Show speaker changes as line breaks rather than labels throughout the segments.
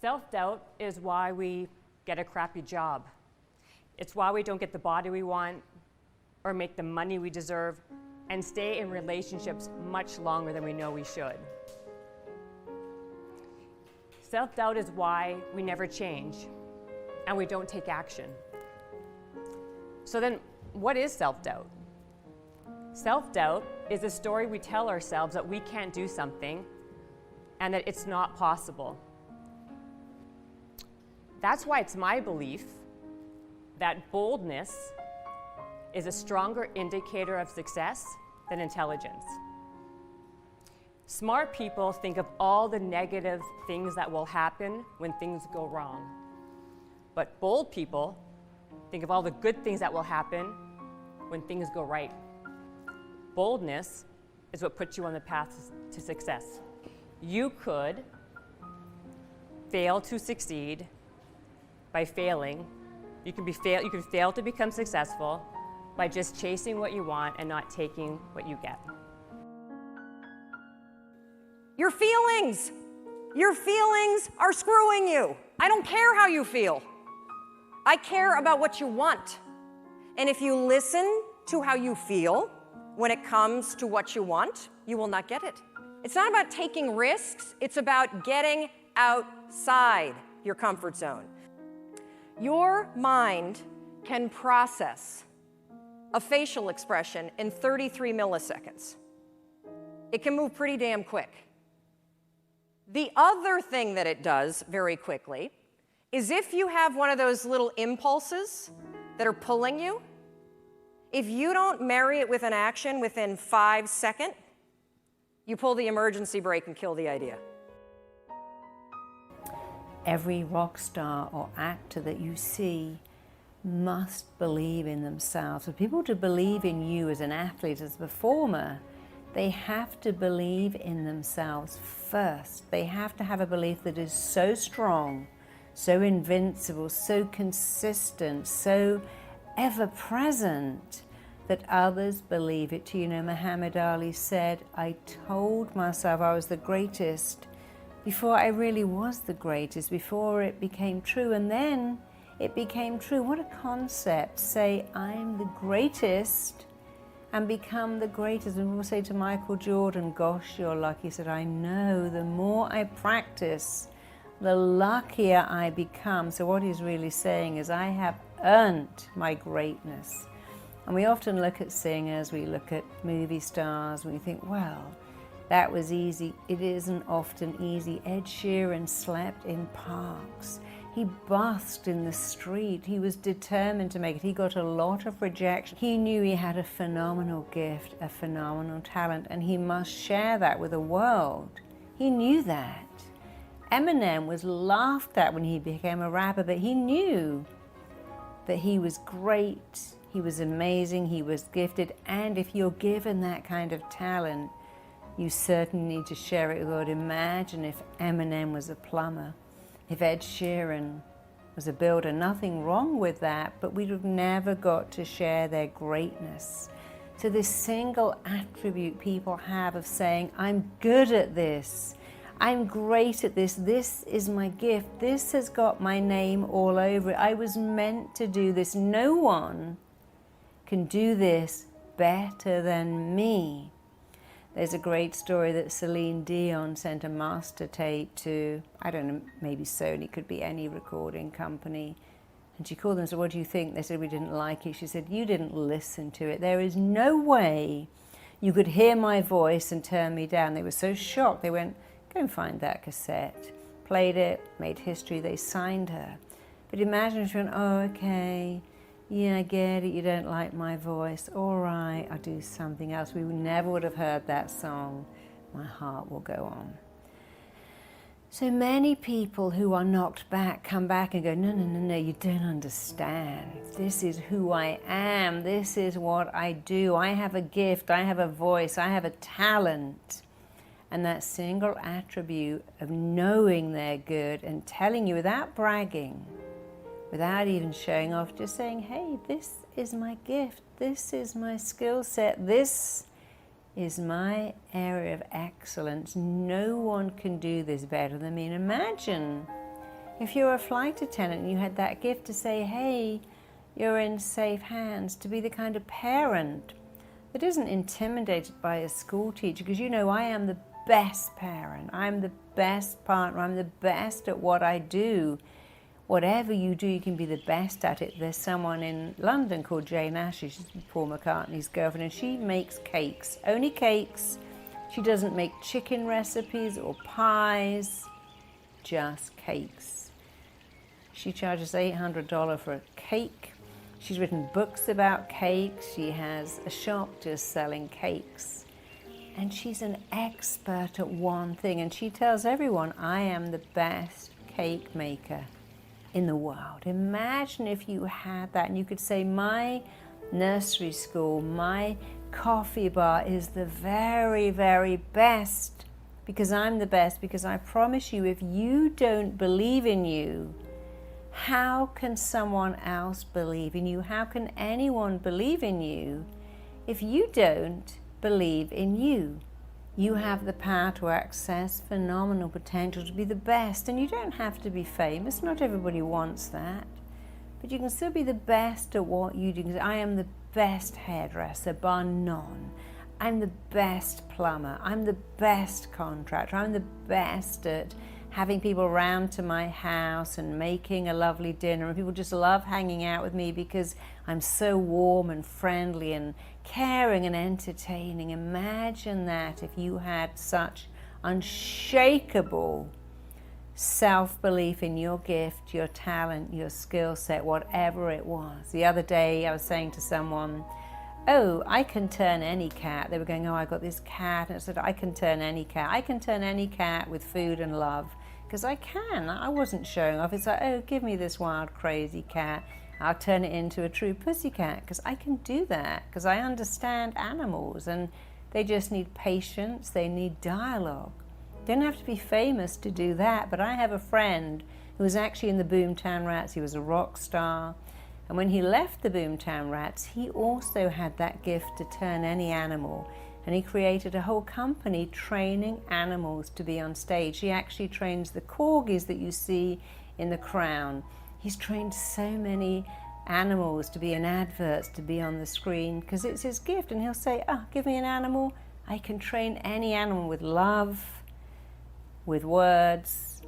Self-doubt is why we get a crappy job. It's why we don't get the body we want or make the money we deserve and stay in relationships much longer than we know we should. Self-doubt is why we never change and we don't take action. So then, what is self-doubt? Self-doubt is a story we tell ourselves that we can't do something and that it's not possible. That's why it's my belief that boldness is a stronger indicator of success than intelligence. Smart people think of all the negative things that will happen when things go wrong. But bold people think of all the good things that will happen when things go right. Boldness is what puts you on the path to success. You could fail to succeed by failing. You can fail to become successful by just chasing what you want and not taking what you get.
Your feelings are screwing you. I don't care how you feel. I care about what you want. And if you listen to how you feel when it comes to what you want, you will not get it. It's not about taking risks, it's about getting outside your comfort zone. Your mind can process a facial expression in 33 milliseconds. It can move pretty damn quick. The other thing that it does very quickly is if you have one of those little impulses that are pulling you, if you don't marry it with an action within 5 seconds, you pull the emergency brake and kill the idea.
Every rock star or actor that you see must believe in themselves. For people to believe in you as an athlete, as a performer, they have to believe in themselves first. They have to have a belief that is so strong, so invincible, so consistent, so ever-present that others believe it too. You know, Muhammad Ali said, I told myself I was the greatest before I really was the greatest, before it became true, and then it became true. What a concept. Say, I'm the greatest and become the greatest. And we'll say to Michael Jordan, gosh, you're lucky. He said, I know, the more I practice, the luckier I become. So what he's really saying is, I have earned my greatness. And we often look at singers, we look at movie stars, and we think, well, that was easy. It isn't often easy. Ed Sheeran slept in parks. He busked in the street. He was determined to make it. He got a lot of rejection. He knew he had a phenomenal gift, a phenomenal talent, and he must share that with the world. He knew that. Eminem was laughed at when he became a rapper, but he knew that he was great, he was amazing, he was gifted, and if you're given that kind of talent, you certainly need to share it with the world. Imagine if Eminem was a plumber, if Ed Sheeran was a builder. Nothing wrong with that, but we'd have never got to share their greatness. So this single attribute people have of saying, I'm good at this, I'm great at this, this is my gift, this has got my name all over it, I was meant to do this, no one can do this better than me. There's a great story that Celine Dion sent a master tape to, I don't know, maybe Sony, could be any recording company. And she called them and said, what do you think? They said, we didn't like it. She said, you didn't listen to it. There is no way you could hear my voice and turn me down. They were so shocked. They went, go and find that cassette. Played it, made history, they signed her. But imagine if she went, oh, okay. Yeah, I get it, you don't like my voice. All right, I'll do something else. We never would have heard that song. My heart will go on. So many people who are knocked back come back and go, no, no, no, no, you don't understand. This is who I am. This is what I do. I have a gift. I have a voice. I have a talent. And that single attribute of knowing they're good and telling you without bragging, without even showing off, just saying, hey, this is my gift, this is my skill set, this is my area of excellence. No one can do this better than me. And imagine If you're a flight attendant and you had that gift to say, hey, you're in safe hands, to be the kind of parent that isn't intimidated by a school teacher, because you know I am the best parent, I'm the best partner, I'm the best at what I do. Whatever you do, you can be the best at it. There's someone in London called Jane Ashley, she's Paul McCartney's girlfriend, and she makes cakes, only cakes. She doesn't make chicken recipes or pies, just cakes. She charges $800 for a cake. She's written books about cakes. She has a shop just selling cakes. And she's an expert at one thing. And she tells everyone, I am the best cake maker in the world. Imagine if you had that and you could say, my nursery school, my coffee bar is the very, very best because I'm the best, because I promise you, if you don't believe in you, how can someone else believe in you? How can anyone believe in you if you don't believe in you? You have the power to access phenomenal potential, to be the best, and you don't have to be famous. Not everybody wants that, but you can still be the best at what you do. I am the best hairdresser, bar none. I'm the best plumber. I'm the best contractor. I'm the best at having people around to my house and making a lovely dinner, and people just love hanging out with me because I'm so warm and friendly and caring and entertaining. Imagine that if you had such unshakable self-belief in your gift, your talent, your skill set, whatever it was. The other day I was saying to someone, oh, I can turn any cat. They were going, oh, I got this cat. And I said, I can turn any cat. I can turn any cat with food and love, because I can. I wasn't showing off. It's like, oh, give me this wild, crazy cat. I'll turn it into a true pussycat, because I can do that, because I understand animals, and they just need patience. They need dialogue. They don't have to be famous to do that, but I have a friend who was actually in the Boomtown Rats. He was a rock star. And when he left the Boomtown Rats, he also had that gift to turn any animal. And he created a whole company training animals to be on stage. He actually trains the corgis that you see in The Crown. He's trained so many animals to be in adverts, to be on the screen, because it's his gift. And he'll say, oh, give me an animal. I can train any animal with love, with words.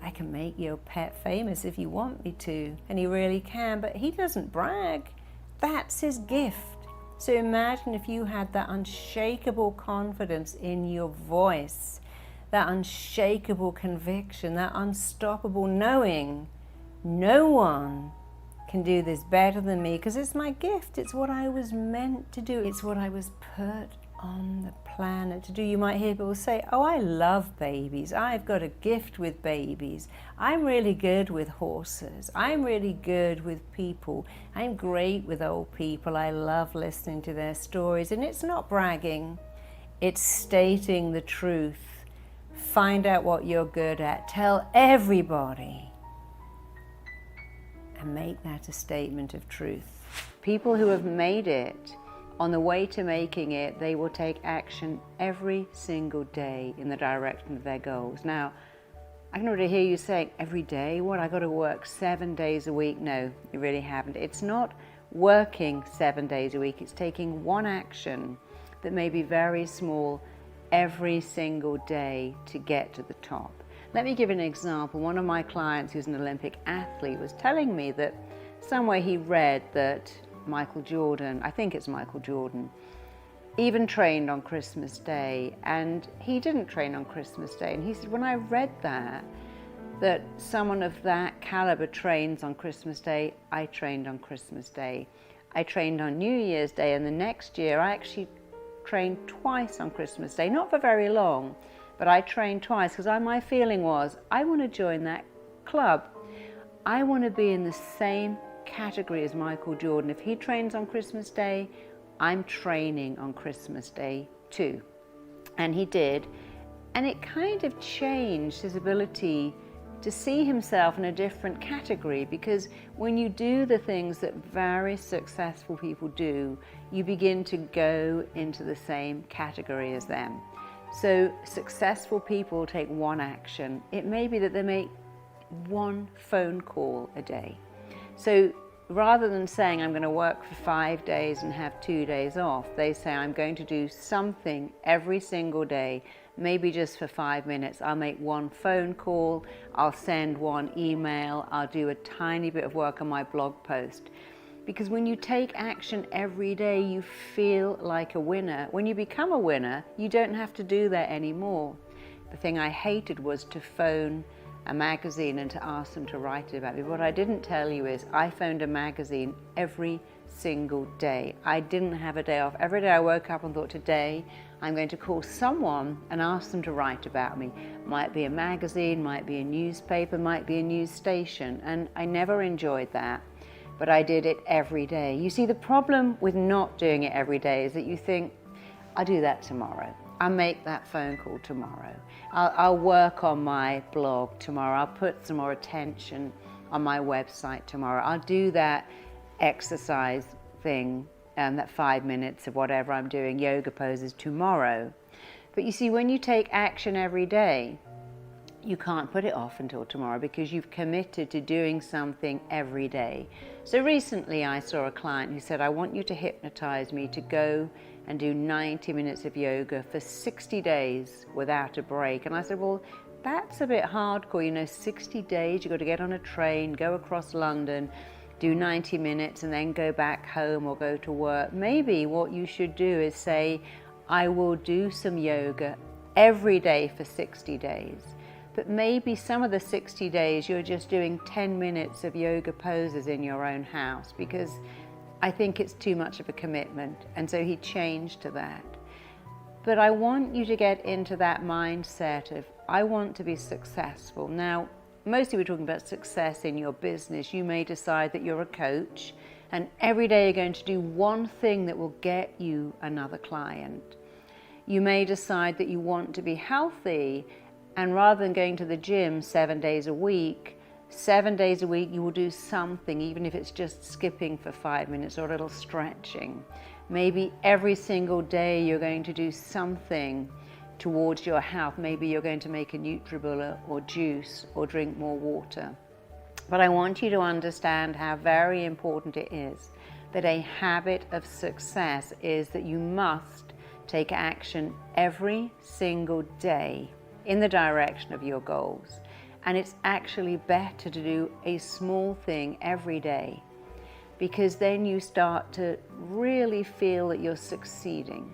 I can make your pet famous if you want me to, and he really can, but he doesn't brag. That's his gift. So imagine if you had that unshakable confidence in your voice, that unshakable conviction, that unstoppable knowing, no one can do this better than me, because it's my gift. It's what I was meant to do. It's what I was put on the planet to do. You might hear people say, oh, I love babies. I've got a gift with babies. I'm really good with horses. I'm really good with people. I'm great with old people. I love listening to their stories. And it's not bragging. It's stating the truth. Find out what you're good at. Tell everybody. And make that a statement of truth. People who have made it, on the way to making it, they will take action every single day in the direction of their goals. Now, I can already hear you saying, every day? What, I got to work 7 days a week? No, you really haven't. It's not working 7 days a week. It's taking one action that may be very small every single day to get to the top. Let me give you an example. One of my clients, who's an Olympic athlete, was telling me that somewhere he read that Michael Jordan, I think it's Michael Jordan, even trained on Christmas Day, and he didn't train on Christmas Day. And he said, when I read that someone of that caliber trains on Christmas Day, I trained on Christmas Day. I trained on New Year's Day, and the next year I actually trained twice on Christmas Day, not for very long, but I trained twice, because my feeling was, I want to join that club. I want to be in the same category as Michael Jordan. If he trains on Christmas Day, I'm training on Christmas Day too. And he did, and it kind of changed his ability to see himself in a different category, because when you do the things that very successful people do, you begin to go into the same category as them. So successful people take one action. It may be that they make one phone call a day. So rather than saying I'm going to work for 5 days and have 2 days off, they say I'm going to do something every single day, maybe just for 5 minutes. I'll make one phone call, I'll send one email, I'll do a tiny bit of work on my blog post. Because when you take action every day, you feel like a winner. When you become a winner, you don't have to do that anymore. The thing I hated was to phone a magazine and to ask them to write it about me. What I didn't tell you is I phoned a magazine every single day. I didn't have a day off. Every day I woke up and thought, today I'm going to call someone and ask them to write about me. Might be a magazine, might be a newspaper, might be a news station, and I never enjoyed that. But I did it every day. You see, the problem with not doing it every day is that you think, I'll do that tomorrow. I'll make that phone call tomorrow. I'll work on my blog tomorrow. I'll put some more attention on my website tomorrow. I'll do that exercise thing, that 5 minutes of whatever I'm doing, yoga poses, tomorrow. But you see, when you take action every day, you can't put it off until tomorrow because you've committed to doing something every day. So recently I saw a client who said, I want you to hypnotize me to go and do 90 minutes of yoga for 60 days without a break. And I said, well, that's a bit hardcore, 60 days, you've got to get on a train, go across London, do 90 minutes and then go back home or go to work. Maybe what you should do is say, I will do some yoga every day for 60 days. But maybe some of the 60 days you're just doing 10 minutes of yoga poses in your own house, because I think it's too much of a commitment. And so he changed to that. But I want you to get into that mindset of, I want to be successful. Now, mostly we're talking about success in your business. You may decide that you're a coach and every day you're going to do one thing that will get you another client. You may decide that you want to be healthy, and rather than going to the gym 7 days a week, 7 days a week you will do something, even if it's just skipping for 5 minutes or a little stretching. Maybe every single day you're going to do something towards your health. Maybe you're going to make a Nutribullet or juice or drink more water. But I want you to understand how very important it is that a habit of success is that you must take action every single day in the direction of your goals. And it's actually better to do a small thing every day, because then you start to really feel that you're succeeding.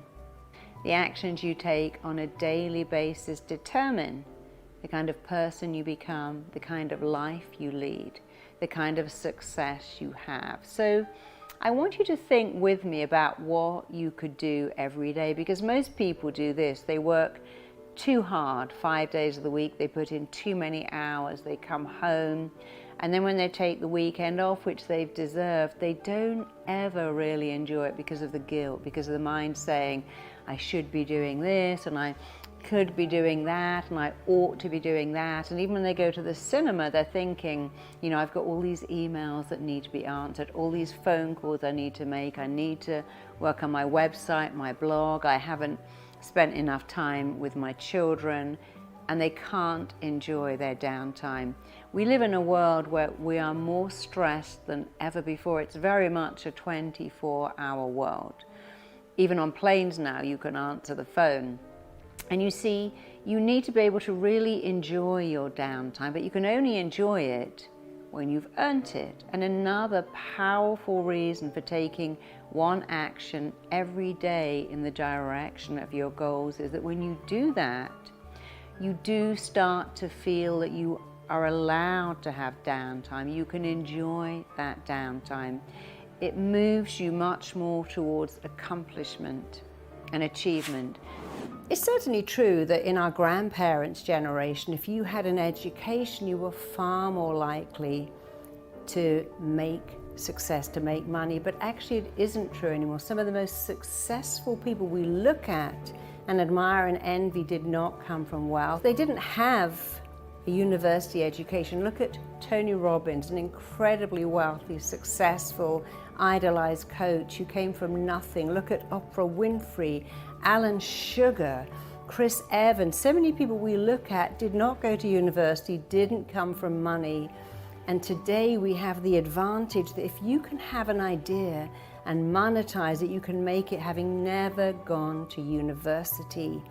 The actions you take on a daily basis determine the kind of person you become, the kind of life you lead, the kind of success you have. So I want you to think with me about what you could do every day, because most people do this. They work too hard 5 days of the week, they put in too many hours, they come home, and then when they take the weekend off, which they've deserved, they don't ever really enjoy it because of the guilt, because of the mind saying, I should be doing this, and I could be doing that, and I ought to be doing that. And even when they go to the cinema, they're thinking, I've got all these emails that need to be answered, all these phone calls I need to make, I need to work on my website, my blog, I haven't spent enough time with my children, and they can't enjoy their downtime. We live in a world where we are more stressed than ever before. It's very much a 24-hour world. Even on planes now, you can answer the phone. And you see, you need to be able to really enjoy your downtime, but you can only enjoy it when you've earned it. And another powerful reason for taking one action every day in the direction of your goals is that when you do that, you do start to feel that you are allowed to have downtime. You can enjoy that downtime. It moves you much more towards accomplishment and achievement. It's certainly true that in our grandparents' generation, if you had an education, you were far more likely to make success, to make money, but actually it isn't true anymore. Some of the most successful people we look at and admire and envy did not come from wealth. They didn't have a university education. Look at Tony Robbins, an incredibly wealthy, successful, idolized coach who came from nothing. Look at Oprah Winfrey, Alan Sugar, Chris Evans. So many people we look at did not go to university, didn't come from money. And today we have the advantage that if you can have an idea and monetize it, you can make it having never gone to university.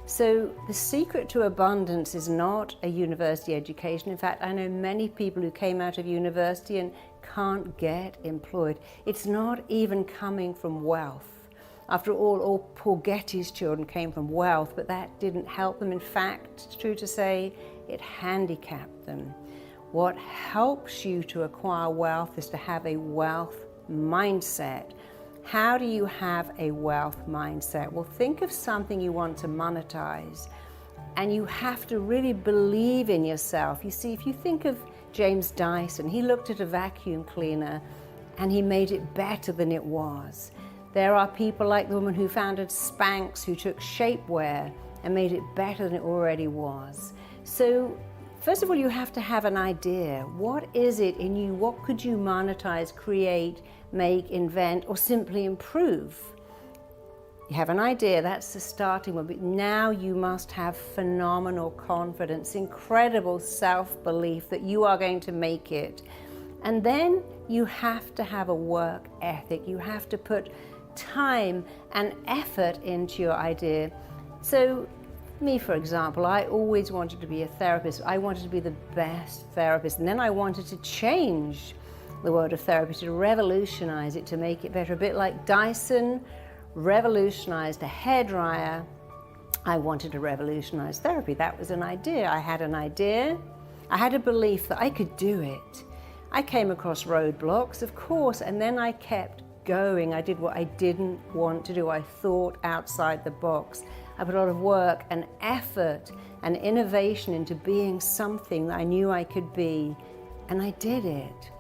So the secret to abundance is not a university education. In fact, I know many people who came out of university and can't get employed. It's not even coming from wealth. After all Paul Getty's children came from wealth, but that didn't help them. In fact, it's true to say, it handicapped them. What helps you to acquire wealth is to have a wealth mindset. How do you have a wealth mindset? Well, think of something you want to monetize, and you have to really believe in yourself. You see, if you think of James Dyson, he looked at a vacuum cleaner and he made it better than it was. There are people like the woman who founded Spanx, who took shapewear and made it better than it already was. So first of all, you have to have an idea. What is it in you? What could you monetize, create, make, invent, or simply improve? You have an idea, that's the starting one, but now you must have phenomenal confidence, incredible self-belief that you are going to make it. And then you have to have a work ethic. You have to put time and effort into your idea. So me, for example, I always wanted to be a therapist. I wanted to be the best therapist, and then I wanted to change the world of therapy, to revolutionize it, to make it better. A bit like Dyson revolutionized a hairdryer, I wanted to revolutionize therapy. That was an idea. I had an idea. I had a belief that I could do it. I came across roadblocks, of course, and then I kept going. I did what I didn't want to do. I thought outside the box. I put a lot of work and effort and innovation into being something that I knew I could be, and I did it.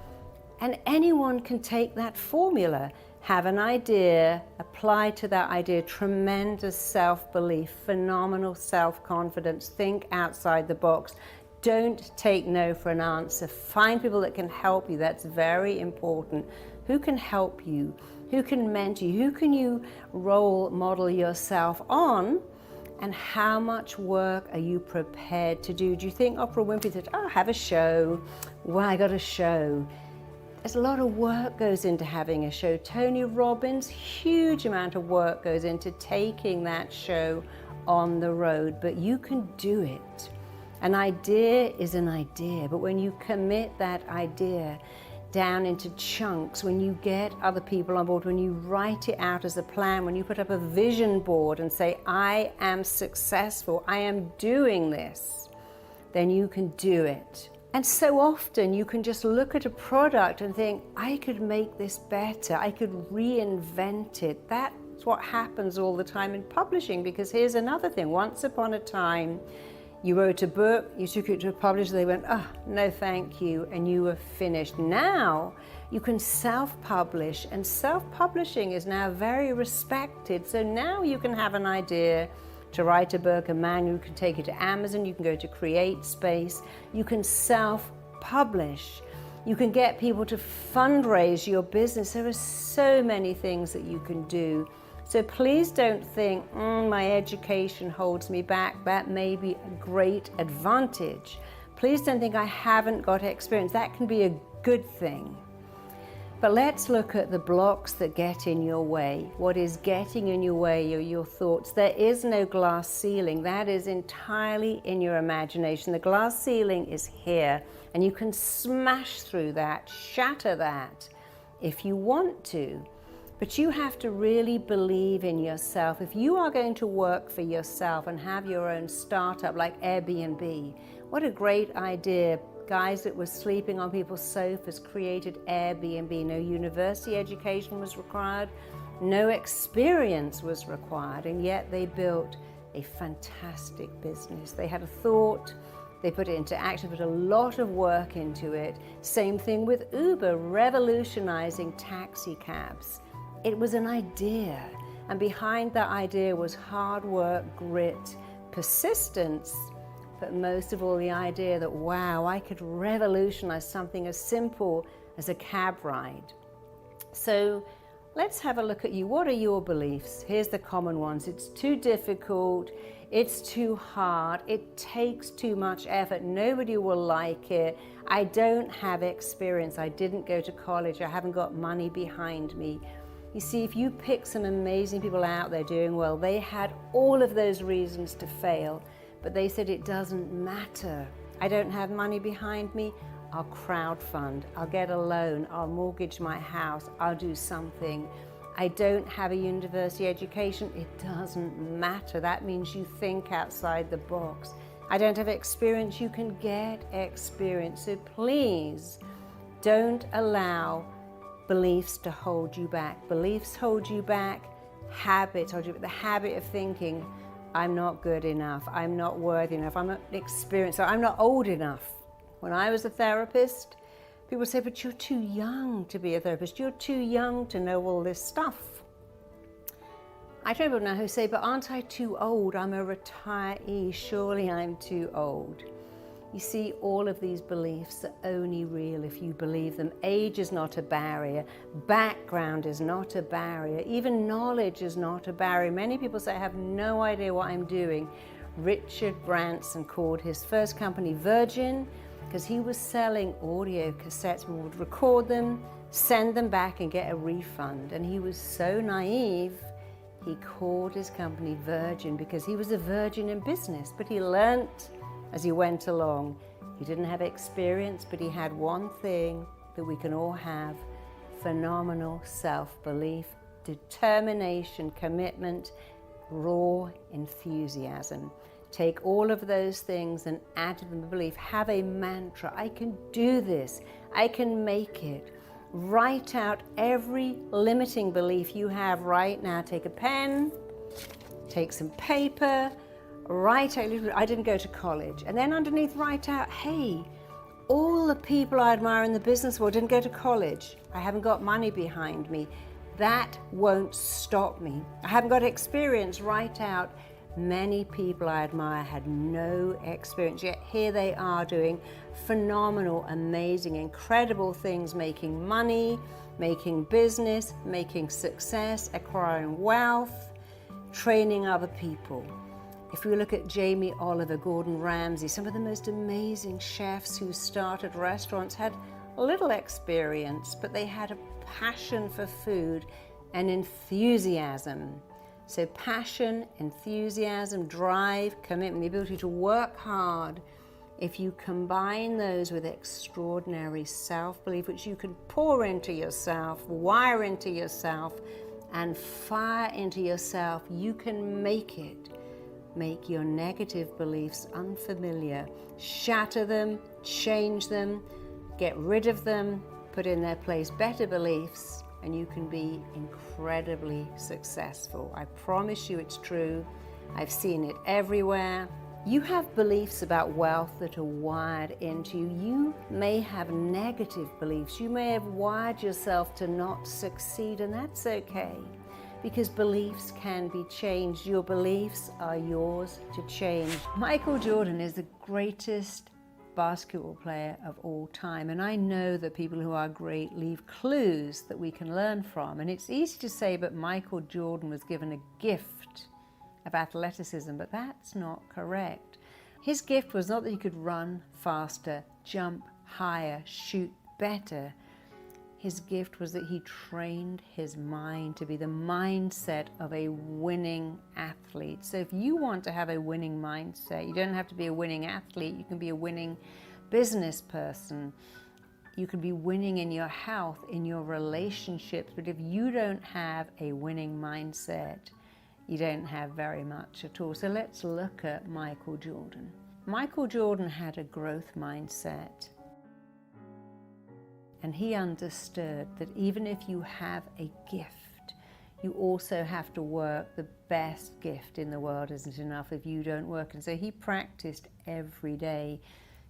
And anyone can take that formula, have an idea, apply to that idea tremendous self-belief, phenomenal self-confidence, think outside the box. Don't take no for an answer. Find people that can help you. That's very important. Who can help you? Who can mentor you? Who can you role model yourself on? And how much work are you prepared to do? Do you think Oprah Winfrey said, oh, have a show? Well, I got a show. There's a lot of work goes into having a show. Tony Robbins, huge amount of work goes into taking that show on the road, but you can do it. An idea is an idea, but when you commit that idea down into chunks, when you get other people on board, when you write it out as a plan, when you put up a vision board and say, I am successful, I am doing this, then you can do it. And so often you can just look at a product and think, I could make this better, I could reinvent it. That's what happens all the time in publishing, because here's another thing. Once upon a time, you wrote a book, you took it to a publisher, they went, oh, no thank you, and you were finished. Now you can self-publish, and self-publishing is now very respected. So now you can have an idea to write a book, a manual, you can take it to Amazon, you can go to Create Space, you can self-publish, you can get people to fundraise your business. There are so many things that you can do. So please don't think, my education holds me back. That may be a great advantage. Please don't think I haven't got experience. That can be a good thing. But let's look at the blocks that get in your way. What is getting in your way are your thoughts. There is no glass ceiling. That is entirely in your imagination. The glass ceiling is here, and you can smash through that, shatter that if you want to. But you have to really believe in yourself. If you are going to work for yourself and have your own startup like Airbnb, what a great idea. Guys that were sleeping on people's sofas created Airbnb. No university education was required, no experience was required, and yet they built a fantastic business. They had a thought, they put it into action, put a lot of work into it. Same thing with Uber, revolutionizing taxi cabs. It was an idea, and behind that idea was hard work, grit, persistence, but most of all the idea that, wow, I could revolutionize something as simple as a cab ride. So let's have a look at you. What are your beliefs? Here's the common ones. It's too difficult. It's too hard. It takes too much effort. Nobody will like it. I don't have experience. I didn't go to college. I haven't got money behind me. You see, if you pick some amazing people out there doing well, they had all of those reasons to fail, but they said it doesn't matter. I don't have money behind me. I'll crowdfund. I'll get a loan. I'll mortgage my house. I'll do something. I don't have a university education. It doesn't matter. That means you think outside the box. I don't have experience. You can get experience. So please don't allow beliefs to hold you back. Beliefs hold you back. Habits hold you back. The habit of thinking, I'm not good enough. I'm not worthy enough. I'm not experienced. I'm not old enough. When I was a therapist, people say, but you're too young to be a therapist. You're too young to know all this stuff. I know people now who say, but aren't I too old? I'm a retiree. Surely I'm too old. You see, all of these beliefs are only real if you believe them. Age is not a barrier. Background is not a barrier. Even knowledge is not a barrier. Many people say, I have no idea what I'm doing. Richard Branson called his first company Virgin because he was selling audio cassettes and would record them, send them back and get a refund. And he was so naive, he called his company Virgin because he was a virgin in business, but he learnt as he went along. He didn't have experience, but he had one thing that we can all have: phenomenal self-belief, determination, commitment, raw enthusiasm. Take all of those things and add to them a belief. Have a mantra. I can do this. I can make it. Write out every limiting belief you have right now. Take a pen, take some paper, write out, I didn't go to college. And then underneath write out, hey, all the people I admire in the business world didn't go to college. I haven't got money behind me. That won't stop me. I haven't got experience. Write out, many people I admire had no experience, yet here they are doing phenomenal, amazing, incredible things, making money, making business, making success, acquiring wealth, training other people. If we look at Jamie Oliver, Gordon Ramsay, some of the most amazing chefs who started restaurants had little experience, but they had a passion for food and enthusiasm. So passion, enthusiasm, drive, commitment, the ability to work hard. If you combine those with extraordinary self-belief, which you can pour into yourself, wire into yourself, and fire into yourself, you can make it. Make your negative beliefs unfamiliar. Shatter them, change them, get rid of them, put in their place better beliefs, and you can be incredibly successful. I promise you it's true. I've seen it everywhere. You have beliefs about wealth that are wired into you. You may have negative beliefs. You may have wired yourself to not succeed, and that's okay, because beliefs can be changed. Your beliefs are yours to change. Michael Jordan is the greatest basketball player of all time, and I know that people who are great leave clues that we can learn from, and it's easy to say, but Michael Jordan was given a gift of athleticism, but that's not correct. His gift was not that he could run faster, jump higher, shoot better. His gift was that he trained his mind to be the mindset of a winning athlete. So if you want to have a winning mindset, you don't have to be a winning athlete. You can be a winning business person. You can be winning in your health, in your relationships. But if you don't have a winning mindset, you don't have very much at all. So let's look at Michael Jordan. Michael Jordan had a growth mindset. And he understood that even if you have a gift, you also have to work. The best gift in the world isn't enough if you don't work. And so he practiced every day.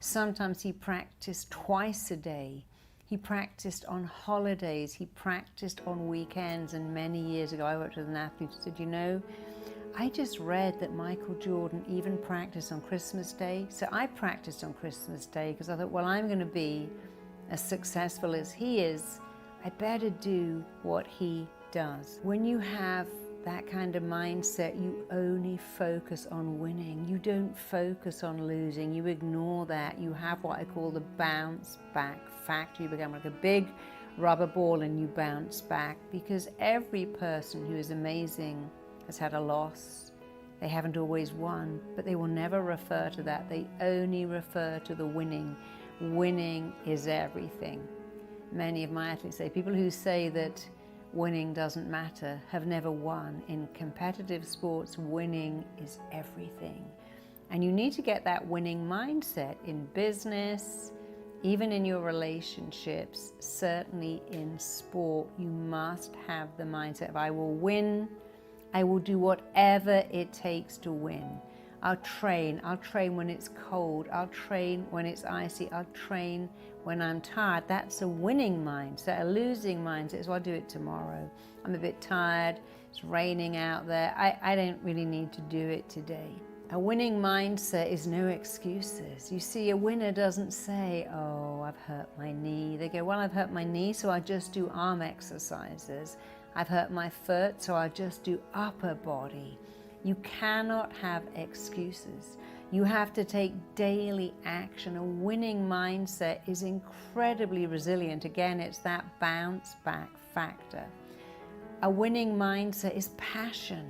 Sometimes he practiced twice a day. He practiced on holidays. He practiced on weekends. And many years ago, I worked with an athlete who said, you know, I just read that Michael Jordan even practiced on Christmas Day. So I practiced on Christmas Day because I thought, well, I'm going to be as successful as he is. I better do what he does. When you have that kind of mindset, you only focus on winning. You don't focus on losing. You ignore that. You have what I call the bounce back factor. You become like a big rubber ball and you bounce back, because every person who is amazing has had a loss. They haven't always won, but they will never refer to that. They only refer to the winning. Winning is everything. Many of my athletes say, people who say that winning doesn't matter have never won. In competitive sports, winning is everything. And you need to get that winning mindset in business, even in your relationships, certainly in sport. You must have the mindset of, I will win, I will do whatever it takes to win. I'll train when it's cold, I'll train when it's icy, I'll train when I'm tired. That's a winning mindset. A losing mindset is, well, I'll do it tomorrow. I'm a bit tired, it's raining out there, I don't really need to do it today. A winning mindset is no excuses. You see, a winner doesn't say, oh, I've hurt my knee. They go, well, I've hurt my knee, so I'll just do arm exercises. I've hurt my foot, so I'll just do upper body. You cannot have excuses. You have to take daily action. A winning mindset is incredibly resilient. Again, it's that bounce back factor. A winning mindset is passion.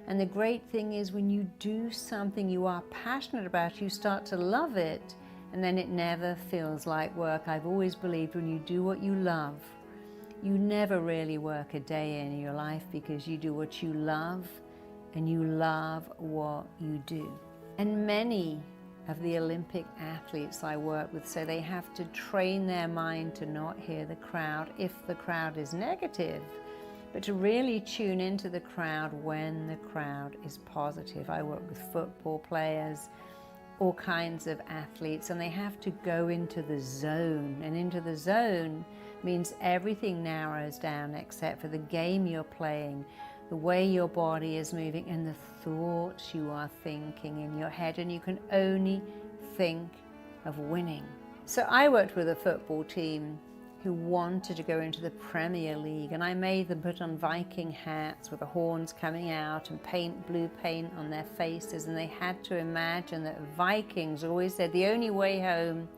And the great thing is, when you do something you are passionate about, you start to love it, and then it never feels like work. I've always believed when you do what you love, you never really work a day in your life, because you do what you love, and you love what you do. And many of the Olympic athletes I work with say they have to train their mind to not hear the crowd if the crowd is negative, but to really tune into the crowd when the crowd is positive. I work with football players, all kinds of athletes, and they have to go into the zone. And into the zone means everything narrows down except for the game you're playing, the way your body is moving, and the thoughts you are thinking in your head, and you can only think of winning. So I worked with a football team who wanted to go into the Premier League, and I made them put on Viking hats with the horns coming out and paint blue paint on their faces, and they had to imagine that Vikings always said the only way home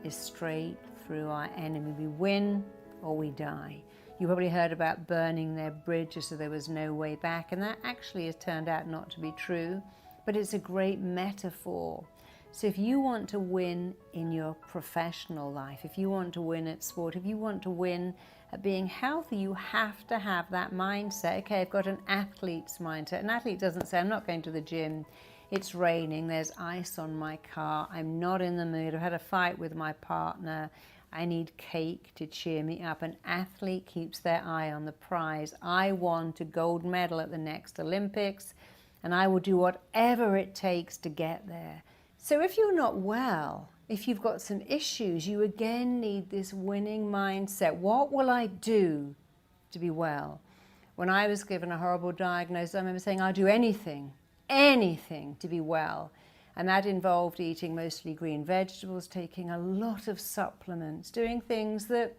is straight through our enemy. We win or we die. You probably heard about burning their bridges so there was no way back, and that actually has turned out not to be true, but it's a great metaphor. So if you want to win in your professional life, if you want to win at sport, if you want to win at being healthy, you have to have that mindset. Okay, I've got an athlete's mindset. An athlete doesn't say, I'm not going to the gym, it's raining, there's ice on my car, I'm not in the mood, I've had a fight with my partner, I need cake to cheer me up. An athlete keeps their eye on the prize. I want a gold medal at the next Olympics, and I will do whatever it takes to get there. So if you're not well, if you've got some issues, you again need this winning mindset. What will I do to be well? When I was given a horrible diagnosis, I remember saying, I'll do anything to be well. And that involved eating mostly green vegetables, taking a lot of supplements, doing things that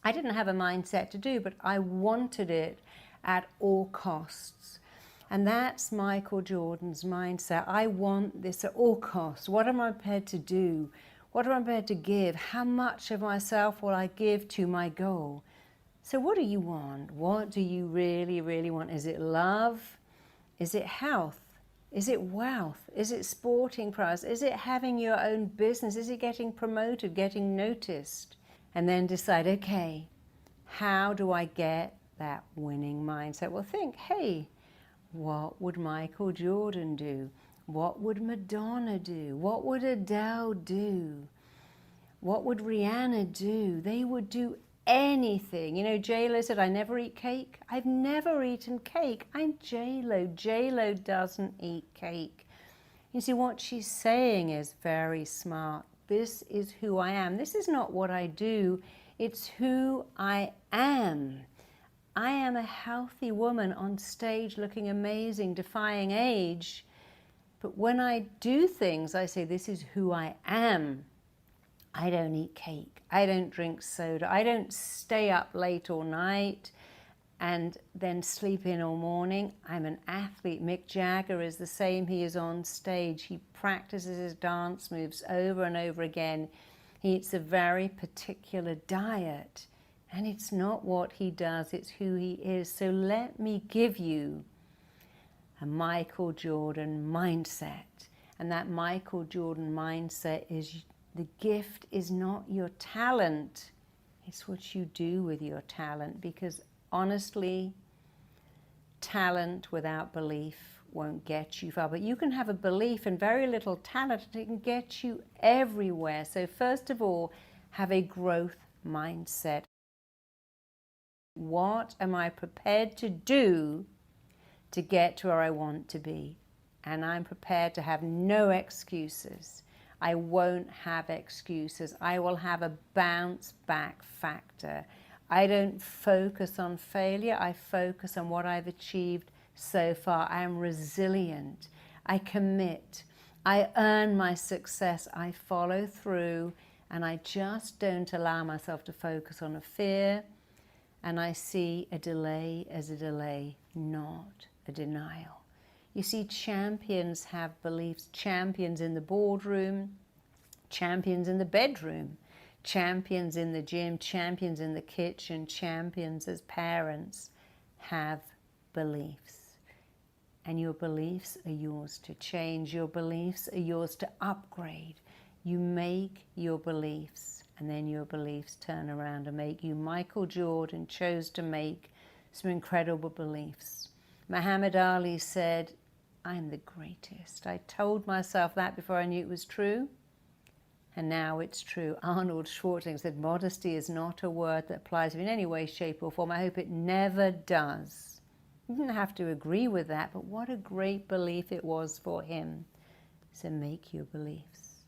I didn't have a mindset to do, but I wanted it at all costs. And that's Michael Jordan's mindset. I want this at all costs. What am I prepared to do? What am I prepared to give? How much of myself will I give to my goal? So what do you want? What do you really, really want? Is it love? Is it health? Is it wealth? Is it sporting prowess? Is it having your own business? Is it getting promoted, getting noticed? And then decide, okay, how do I get that winning mindset? Well, think, hey, what would Michael Jordan do? What would Madonna do? What would Adele do? What would Rihanna do? They would do anything. You know, J-Lo said, I never eat cake. I've never eaten cake. I'm J-Lo. J-Lo doesn't eat cake. You see, what she's saying is very smart. This is who I am. This is not what I do. It's who I am. I am a healthy woman on stage looking amazing, defying age. But when I do things, I say, this is who I am. I don't eat cake. I don't drink soda. I don't stay up late all night and then sleep in all morning. I'm an athlete. Mick Jagger is the same. He is on stage. He practices his dance moves over and over again. He eats a very particular diet, and it's not what he does, it's who he is. So let me give you a Michael Jordan mindset. And that Michael Jordan mindset is the gift is not your talent, it's what you do with your talent. Because honestly, talent without belief won't get you far. But you can have a belief and very little talent, and it can get you everywhere. So first of all, have a growth mindset. What am I prepared to do to get to where I want to be? And I'm prepared to have no excuses. I won't have excuses. I will have a bounce back factor. I don't focus on failure. I focus on what I've achieved so far. I am resilient. I commit. I earn my success. I follow through, and I just don't allow myself to focus on a fear. And I see a delay as a delay, not a denial. You see, champions have beliefs. Champions in the boardroom, champions in the bedroom, champions in the gym, champions in the kitchen, champions as parents have beliefs. And your beliefs are yours to change. Your beliefs are yours to upgrade. You make your beliefs, and then your beliefs turn around and make you. Michael Jordan chose to make some incredible beliefs. Muhammad Ali said, I'm the greatest. I told myself that before I knew it was true, and now it's true. Arnold Schwarzenegger said, modesty is not a word that applies to me in any way, shape, or form. I hope it never does. You didn't have to agree with that, but what a great belief it was for him. So make your beliefs.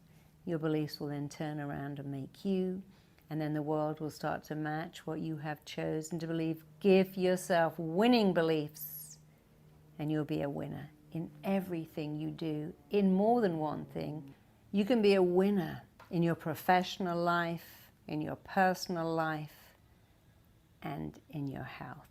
Your beliefs will then turn around and make you, and then the world will start to match what you have chosen to believe. Give yourself winning beliefs, and you'll be a winner in everything you do, in more than one thing. You can be a winner in your professional life, in your personal life, and in your health.